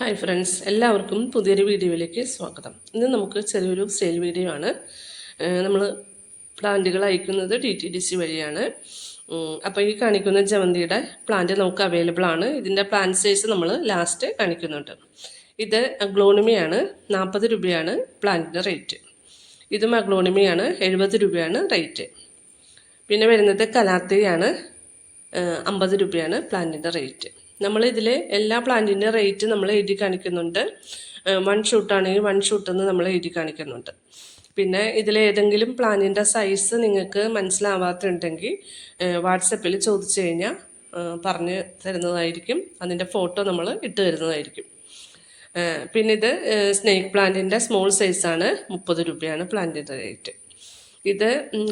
Hi friends, എല്ലാവർക്കും പുതിയൊരു വീഡിയോയിലേക്ക് സ്വാഗതം. ഇന്ന് നമുക്ക് ചെറിയൊരു സെയിൽ വീഡിയോ ആണ്. നമ്മൾ പ്ലാന്റുകൾ അയക്കുന്നത് DTDC വഴിയാണ്. അപ്പോൾ ഈ കാണിക്കുന്ന ജമന്തിയുടെ പ്ലാന്റ് നമുക്ക് അവൈലബിൾ ആണ്. ഇതിൻ്റെ പ്ലാന്റ് സൈസ് നമ്മൾ ലാസ്റ്റ് കാണിക്കുന്നുണ്ട്. ഇത് അഗ്ലോണിമയാണ്. 40 രൂപയാണ് പ്ലാന്റിൻ്റെ റേറ്റ്. ഇതും അഗ്ലോണിമയാണ്. 70 രൂപയാണ് റേറ്റ്. പിന്നെ വരുന്നത് കലാത്തിയാണ്. 50 രൂപയാണ് പ്ലാന്റിൻ്റെ റേറ്റ്. നമ്മളിതിൽ എല്ലാ പ്ലാന്റിൻ്റെ റേറ്റ് നമ്മൾ എഴുതി കാണിക്കുന്നുണ്ട്. 1 ഷൂട്ടാണെങ്കിൽ 1 ഷൂട്ടെന്ന് നമ്മൾ എഴുതി കാണിക്കുന്നുണ്ട്. പിന്നെ ഇതിലേതെങ്കിലും പ്ലാന്റിൻ്റെ സൈസ് നിങ്ങൾക്ക് മനസ്സിലാവാത്തുണ്ടെങ്കിൽ വാട്സപ്പിൽ ചോദിച്ചു കഴിഞ്ഞാൽ പറഞ്ഞു തരുന്നതായിരിക്കും. അതിൻ്റെ ഫോട്ടോ നമ്മൾ ഇട്ട് തരുന്നതായിരിക്കും. പിന്നെ ഇത് സ്നേക്ക് പ്ലാന്റിൻ്റെ സ്മോൾ സൈസാണ്. 30 രൂപയാണ് പ്ലാന്റിൻ്റെ റേറ്റ്. ഇത്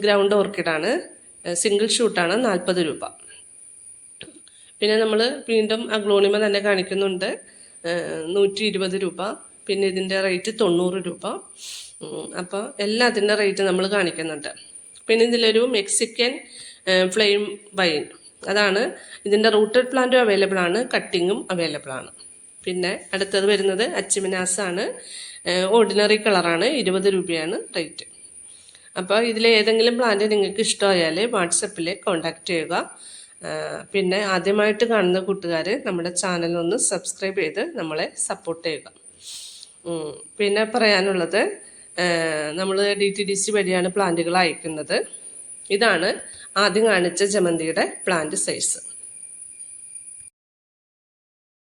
ഗ്രൗണ്ട് ഓർക്കിഡാണ്. സിംഗിൾ ഷൂട്ടാണ്. 40 രൂപ. പിന്നെ നമ്മൾ വീണ്ടും അഗ്ലോണിമ തന്നെ കാണിക്കുന്നുണ്ട്. 120 രൂപ. പിന്നെ ഇതിൻ്റെ റേറ്റ് 90 രൂപ. അപ്പോൾ എല്ലാത്തിൻ്റെ റേറ്റ് നമ്മൾ കാണിക്കുന്നുണ്ട്. പിന്നെ ഇതിലൊരു മെക്സിക്കൻ ഫ്ലെയിം വൈൻ, അതാണ്. ഇതിൻ്റെ റൂട്ടഡ് പ്ലാന്റും അവൈലബിൾ ആണ്, കട്ടിങ്ങും അവൈലബിൾ ആണ്. പിന്നെ അടുത്തത് വരുന്നത് അച്ചിമിനാസാണ്. ഓർഡിനറി കളറാണ്. 20 രൂപയാണ് റേറ്റ്. അപ്പോൾ ഇതിലേതെങ്കിലും പ്ലാന്റ് നിങ്ങൾക്ക് ഇഷ്ടമായാൽ വാട്സപ്പിൽ കോൺടാക്റ്റ് ചെയ്യുക. പിന്നെ ആദ്യമായിട്ട് കാണുന്ന കൂട്ടുകാർ നമ്മുടെ ചാനലൊന്ന് സബ്സ്ക്രൈബ് ചെയ്ത് നമ്മളെ സപ്പോർട്ട് ചെയ്യുക. പിന്നെ പറയാനുള്ളത്, നമ്മൾ DTDC വഴിയാണ് പ്ലാന്റുകൾ അയക്കുന്നത്. ഇതാണ് ആദ്യം കാണിച്ച ജമന്തിയുടെ പ്ലാന്റ് സൈസ്.